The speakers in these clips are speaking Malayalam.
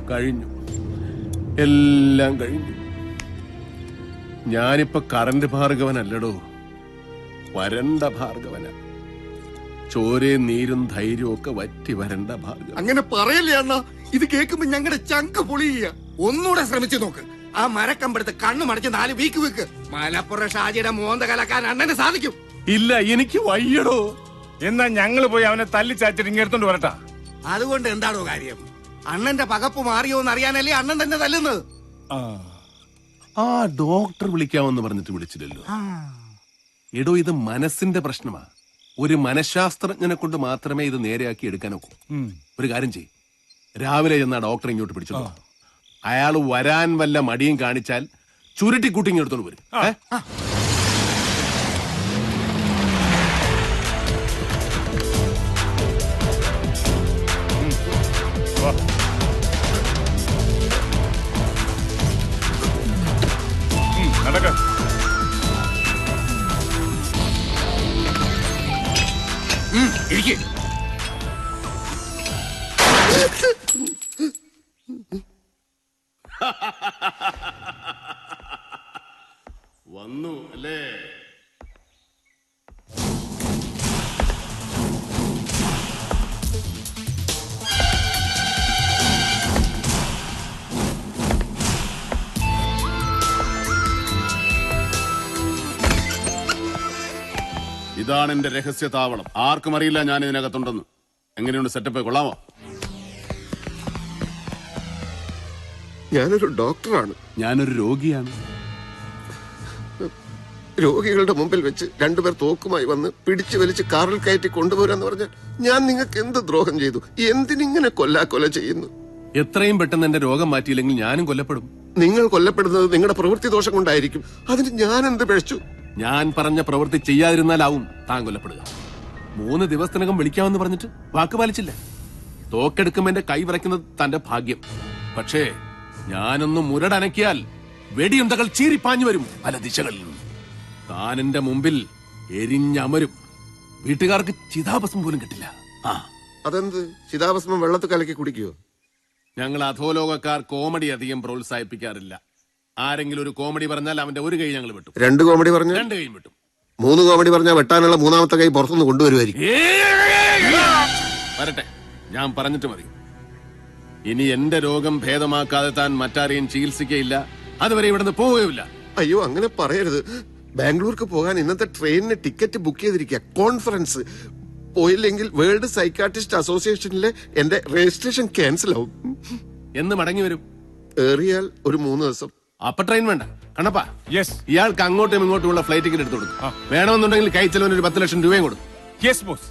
കഴിഞ്ഞു, എല്ലാം കഴിഞ്ഞു. ഞാനിപ്പോ കറന്റ് ഭാർഗവനല്ലടോ, വരണ്ട ഭാർഗവന. ചോരയും നീരും ധൈര്യവും ഒക്കെ വറ്റി വരണ്ട ഭാർഗവൻ. അങ്ങനെ പറയല്ലേ അണ്ണ, ഇത് കേൾക്കുമ്പോ ഞങ്ങളുടെ ചങ്ക് പൊളിയ. ഒന്നുകൂടെ ശ്രമിച്ചു നോക്ക്. ആ മരക്കമ്പെടുത്ത് കണ്ണു മടച്ച് 4 വീക്ക് വെക്ക്. മലപ്പുറം ഷാജിയുടെ മോന്ത കലക്കാൻ അണ്ണന് സാധിക്കും. ഇല്ല, എനിക്ക് വയ്യടോ. എന്നാ ഞങ്ങള് പോയി അവനെ തല്ലിച്ചാച്ചിട്ട് ഇങ്ങെടുത്തോണ്ട് വരട്ടാ. അതുകൊണ്ട് എന്താണോ കാര്യം? അണ്ണന്റെ പകപ്പ് മാറിയോന്ന് അറിയാനല്ലേ അണ്ണൻ തന്നെ തല്ലുന്നത്. ആ ഡോക്ടർ വിളിക്കാമെന്ന് പറഞ്ഞിട്ട് വിളിച്ചില്ലല്ലോ. എടോ, ഇത് മനസ്സിന്റെ പ്രശ്നമാ. ഒരു മനഃശാസ്ത്രജ്ഞനെ കൊണ്ട് മാത്രമേ ഇത് നേരെയാക്കി എടുക്കാനൊക്കൂ. ഒരു കാര്യം ചെയ്യ്, രാവിലെ ചെന്നാ ഡോക്ടർ ഇങ്ങോട്ട് പിടിച്ചോ. അയാള് വരാൻ വല്ല മടിയും കാണിച്ചാൽ ചുരുട്ടിക്കൂട്ടി ഇങ്ങെടുത്തോണ്ട് വരും. നടക്ക. ഇരിക്ക്. വന്നു അല്ലേ? ഇതാണ് എന്റെ രഹസ്യ താവളം. ആർക്കും അറിയില്ല ഞാൻ ഇതിനകത്തുണ്ടെന്ന്. എങ്ങനെയുണ്ട് സെറ്റപ്പ്? കൊള്ളാമോ? ഞാനൊരു ഡോക്ടറാണ്. ഞാനൊരു രോഗിയാണ്. രോഗികളുടെ മുമ്പിൽ വെച്ച് 2 പേർ തോക്കുമായി വന്ന് പിടിച്ചു വലിച്ച് കാറിൽ കയറ്റി കൊണ്ടുപോരാന്ന് പറഞ്ഞാൽ ഞാൻ നിങ്ങൾക്ക് എന്ത് ദ്രോഹം ചെയ്തു? എന്തിനിങ്ങനെ കൊല്ലാക്കൊല ചെയ്യുന്നു? എത്രയും പെട്ടെന്ന് എന്റെ രോഗം മാറ്റിയില്ലെങ്കിൽ ഞാനും കൊല്ലപ്പെടും. നിങ്ങൾ കൊല്ലപ്പെടുന്നത് നിങ്ങളുടെ പ്രവൃത്തി ദോഷം കൊണ്ടായിരിക്കും. അതിന് ഞാൻ എന്ത് പിഴച്ചു? ഞാൻ പറഞ്ഞ പ്രവൃത്തി ചെയ്യാതിരുന്നാലാവും താൻ കൊല്ലപ്പെടുക. 3 ദിവസത്തിനകം വിളിക്കാമെന്ന് പറഞ്ഞിട്ട് വാക്ക് പാലിച്ചില്ല. തോക്കെടുക്കുമ്പോ എന്റെ കൈ വിറയ്ക്കുന്നത് തന്റെ ഭാഗ്യം. പക്ഷേ ഞാനൊന്ന് മുരടനക്കിയാൽ വെടിയുണ്ടകൾ ചീറിപ്പാഞ്ഞു വരും പല ദിശകളിലും. താൻ എന്റെ മുമ്പിൽ എരിഞ്ഞമരും. വീട്ടുകാർക്ക് ചിതാഭസ്മം പോലും കിട്ടില്ല. അതെന്ത്? ചിതാഭസ്മം വെള്ളത്തിൽ കലക്കി കുടിക്കുവോ? ഞങ്ങൾ അധോലോകക്കാർ കോമഡി അധികം പ്രോത്സാഹിപ്പിക്കാറില്ല. ആരെങ്കിലും ഒരു കോമഡി പറഞ്ഞാൽ അവന്റെ ഒരു കൈ ഞങ്ങൾ വെട്ടും. 2 കോമഡി പറഞ്ഞാൽ 2 കൈയും വെട്ടും. 3 കോമഡി പറഞ്ഞാൽ വെട്ടാനുള്ള 3ാമത്തെ കൈ പുറത്തുനിന്ന് കൊണ്ടുവരുമായിരിക്കും. വരട്ടെ, ഞാൻ പറഞ്ഞിട്ട് മതി. ഇനി എന്റെ രോഗം ഭേദമാക്കാതെ താൻ മറ്റാരെയും ചികിത്സിക്കയില്ല. അതുവരെ ഇവിടുന്ന് പോവുകയില്ല. അയ്യോ, അങ്ങനെ പറയരുത്. ബാംഗ്ലൂർക്ക് പോകാൻ ഇന്നത്തെ ട്രെയിനിന് ടിക്കറ്റ് ബുക്ക് ചെയ്തിരിക്കുക. കോൺഫറൻസ് പോയില്ലെങ്കിൽ വേൾഡ് സൈക്കാട്രിസ്റ്റ് അസോസിയേഷനിലെ എന്റെ രജിസ്ട്രേഷൻ ക്യാൻസൽ ആവും. എന്ന് മടങ്ങി വരും? ഏറിയാൽ ഒരു 3 ദിവസം. അപ്പൊ ട്രെയിൻ വേണ്ട കണ്ണപ്പാ. യെസ് ഇയാൾക്ക് അങ്ങോട്ടും ഇങ്ങോട്ടുമുള്ള ഫ്ലൈറ്റ് ടിക്കറ്റ് എടുത്തു കൊടുക്കും. വേണമെന്നുണ്ടെങ്കിൽ കൈ ചെലവിന് ഒരു 10 ലക്ഷം രൂപയും കൊടുക്കും. Yes boss.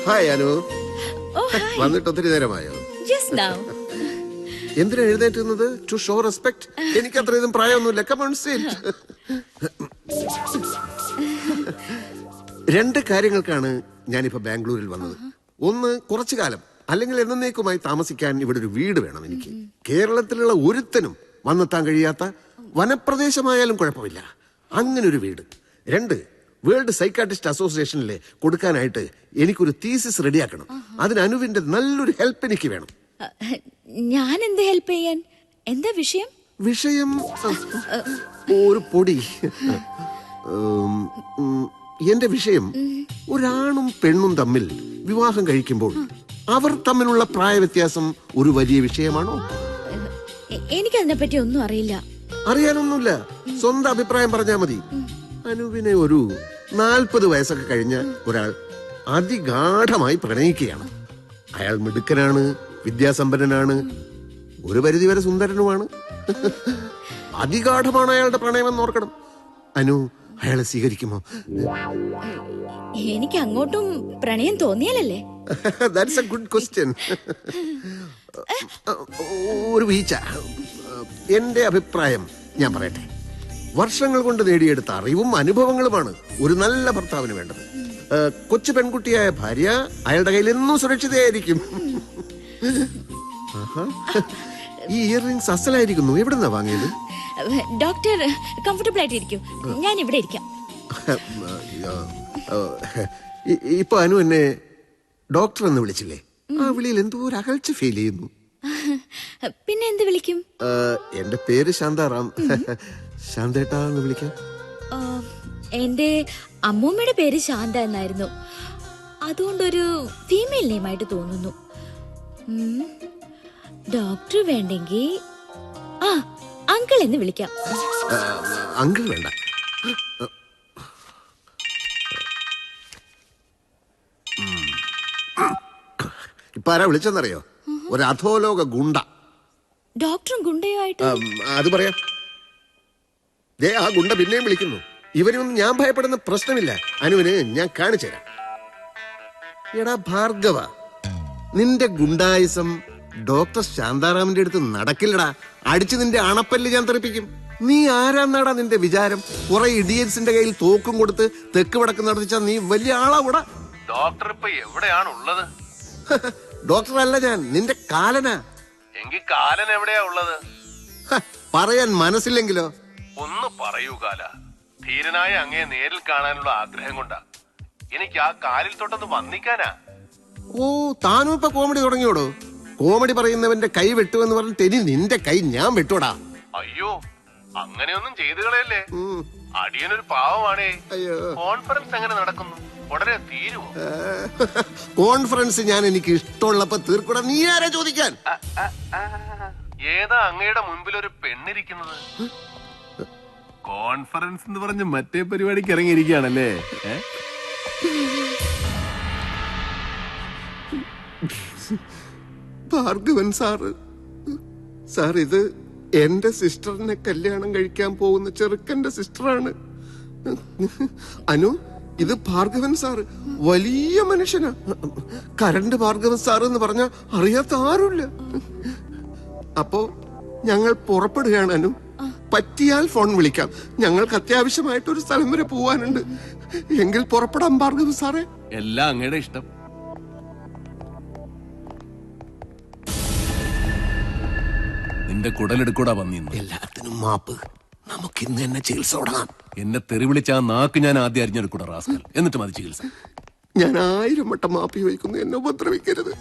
ഹായ് അനു. വന്നിട്ട് ഒത്തിരി നേരമായോ? എന്തിനാ എഴുന്നേറ്റുന്നത്? To show respect. എനിക്ക് അത്രയും പ്രായമൊന്നുമില്ല. Come on sit. 2 കാര്യങ്ങൾക്കാണ് ഞാനിപ്പോ ബാംഗ്ലൂരിൽ വന്നത്. ഒന്ന്, കുറച്ചു കാലം അല്ലെങ്കിൽ എന്നേക്കുമായി താമസിക്കാൻ ഇവിടെ ഒരു വീട് വേണം എനിക്ക്. കേരളത്തിലുള്ള ഒരുത്തനും വന്നെത്താൻ കഴിയാത്ത വനപ്രദേശമായാലും കുഴപ്പമില്ല, അങ്ങനെ ഒരു വീട്. 2, വേൾഡ് സൈക്കാട്രിസ്റ്റ് അസോസിയേഷനിലെ കൊടുക്കാനായിട്ട് എനിക്കൊരു തീസിസ് റെഡിയാക്കണം. അതിന് അനുവിന്റെ നല്ലൊരു ഹെൽപ്പ് എനിക്ക് വേണം. ഞാൻ എന്ത് ഹെൽപ്പ് ചെയ്യാൻ? എന്താ വിഷയം? വിഷയം ഒരു പൊടി. എന്റെ വിഷയം, ഒരാണും പെണ്ണും തമ്മിൽ വിവാഹം കഴിക്കുമ്പോൾ അവർ തമ്മിലുള്ള പ്രായ വ്യത്യാസം ഒരു വലിയ വിഷയമാണോ? എനിക്കതിനെ പറ്റി ഒന്നും അറിയില്ല. അറിയാനൊന്നുമില്ല, സ്വന്തം അഭിപ്രായം പറഞ്ഞാൽ മതി. അനുവിനെ ഒരു 40 വയസ്സൊക്കെ കഴിഞ്ഞ ഒരാൾ അതിഗാഠമായി പ്രണയിക്കുകയാണ്. അയാൾ മിടുക്കനാണ്, വിദ്യാസമ്പന്നനാണ്, ഒരു പരിധിവരെ സുന്ദരനുമാണ്. അതിഗാഠമാണ് അയാളുടെ പ്രണയമെന്ന് ഓർക്കണം. അനു, അയാളെ സ്വീകരിക്കുമോ? എനിക്ക് അങ്ങോട്ടും പ്രണയം തോന്നിയാലല്ലേ? That's a good question. ഒരു വീഴ്ച. എന്റെ അഭിപ്രായം ഞാൻ പറയട്ടെ. വർഷങ്ങൾ കൊണ്ട് നേടിയെടുത്ത അറിവും അനുഭവങ്ങളുമാണ് ഒരു നല്ല ഭർത്താവിന് വേണ്ടത്. കൊച്ചു പെൺകുട്ടിയായ ഭാര്യ അയാളുടെ കയ്യിൽ എന്നും സുരക്ഷിതയായിരിക്കും. ഈ ഇയർ റിംഗ്സ് അസലായിരിക്കുന്നു. എവിടുന്നാ വാങ്ങിയത്? ഡോക്ടർ കംഫർട്ടബിൾ ആയിട്ടിരിക്കും, ഞാൻ ഇവിടെ ഇരിക്കാം. ഇപ്പൊ അനു എന്നെ ഡോക്ടർ എന്ന് വിളിച്ചില്ലേ? ആ വിളിയിൽ എന്തോ ഒരു അകൽച്ച ഫീൽ ചെയ്യുന്നു. പിന്നെ എന്ത് വിളിക്കും? എന്റെ പേര് ശാന്താറാം. ശാന്തേട്ടാ എന്ന് വിളിക്കാം. എന്റെ അമ്മൂമ്മയുടെ പേര് ശാന്ത എന്നായിരുന്നു. അതുകൊണ്ടൊരു ഫീമെയിൽ നെയിമായിട്ട് തോന്നുന്നു. ഡോക്ടർ വേണ്ടെങ്കിൽ അങ്കിൾ എന്ന് വിളിക്കാം. അങ്കിൾ വേണ്ട. ഇപ്പൊ ആരാ വിളിച്ചെന്നറിയോ? ഒരു അധോലോക ഗുണ്ട. ഡോക്ടറും ഗുണ്ടയോ ആയിട്ട്? അത് പറയാം. ദേ ആ ഗുണ്ട പിന്നെയും വിളിക്കുന്നു. ഇവനൊന്നും ഞാൻ ഭയപ്പെടുന്ന പ്രശ്നമില്ല. അനുവിന് ഞാൻ കാണിച്ചു തരാം. എടാ ഭാർഗവ, നിന്റെ ഗുണ്ടായുസം ഡോക്ടർ ശാന്താറാമിന്റെ അടുത്ത് നടക്കില്ലടാ. അടിച്ച് നിന്റെ അണപ്പല്ല് ഞാൻ തെറിപ്പിക്കും. നീ ആരാന്നാടാ നിന്റെ വിചാരം? കുറെ ഇഡിയൻസിന്റെ കയ്യിൽ തോക്കും കൊടുത്ത് തെക്ക് വടക്ക് നടത്തിച്ചാ നീ വലിയ ആളാവൂടാ. ഡോക്ടർ ഇപ്പൊ എവിടെയാണ് ഉള്ളത്? ഡോക്ടർ അല്ല ഞാൻ, നിന്റെ കാലനാ. എങ്കിൽ കാലൻ എവിടെയാ ഉള്ളത്? പറയാൻ മനസ്സില്ലെങ്കിലോ? ഒന്ന് പറയൂ കാല. ധീരനായ അങ്ങയെ നേരിൽ കാണാനുള്ള ആഗ്രഹം കൊണ്ടാ. എനിക്ക് ആ കാലിൽ തൊട്ടൊന്ന് വന്നിക്കാനാ. ഓ, താനും ഇപ്പൊ കോമഡി തുടങ്ങിയോടോ? കോമഡി പറയുന്നവന്റെ കൈ വെട്ടുമെന്ന് പറഞ്ഞിട്ട് ഇനി നിന്റെ കൈ ഞാൻ വെട്ടൂടാ. അയ്യോ, അങ്ങനെയൊന്നും ചെയ്തു കളയല്ലേ. അടിയനൊരു പാവമാണേ. അയ്യോ, കോൺഫറൻസ് എങ്ങനെ നടക്കുന്നു? ഉടനെ തീരുവോ? കോൺഫറൻസ് ഞാൻ എനിക്ക് ഇഷ്ടമുള്ളപ്പോ തീർക്കൂടാ. നീ ആരാ ചോദിക്കാൻ? ഏതാ അങ്ങയുടെ മുൻപിൽ ഒരു പെണ്ണിരിക്കുന്നത്? കോൺഫറൻസ് എന്ന് പറഞ്ഞ് മറ്റേ പരിപാടിക്ക് ഇറങ്ങിയിരിക്കുകയാണല്ലേ? ഭാർഗവൻ സാറ്. സാർ, ഇത് എന്റെ സിസ്റ്ററിനെ കല്യാണം കഴിക്കാൻ പോകുന്ന ചെറുക്കന്റെ സിസ്റ്ററാണ്. അനു, ഇത് ഭാർഗവൻ സാറ്. വലിയ മനുഷ്യനാ. കരണ്ട് ഭാർഗവൻ സാറ് എന്ന് പറഞ്ഞാൽ അറിയാത്ത ആരുമില്ല. അപ്പോ ഞങ്ങൾ പുറപ്പെടുകയാണ് അനു. പറ്റിയാൽ ഫോൺ വിളിക്കാം. ഞങ്ങൾക്ക് അത്യാവശ്യമായിട്ടൊരു സ്ഥലം വരെ പോവാനുണ്ട്. എങ്കിൽ പുറപ്പെടാം ഭാർഗവൻ സാറേ. എല്ലാം അങ്ങയുടെ ഇഷ്ടം. നിന്റെ കുടലെടുക്കൂടാ വന്നിന്ന്. എല്ലാത്തിനും മാപ്പ്. നമുക്ക് ഇന്ന് തന്നെ ചികിത്സ തുടങ്ങാം. എന്നെ തെറി വിളിച്ച ആ നാക്ക് ഞാൻ ആദ്യം അരിഞ്ഞെടുക്കൂടാ റാസ്കൽ. എന്നിട്ട് മതി ചികിത്സ. ഞാൻ 1000 വട്ടം മാപ്പി വയ്ക്കുന്നു. എന്നെ ഉപദ്രവിക്കരുത്.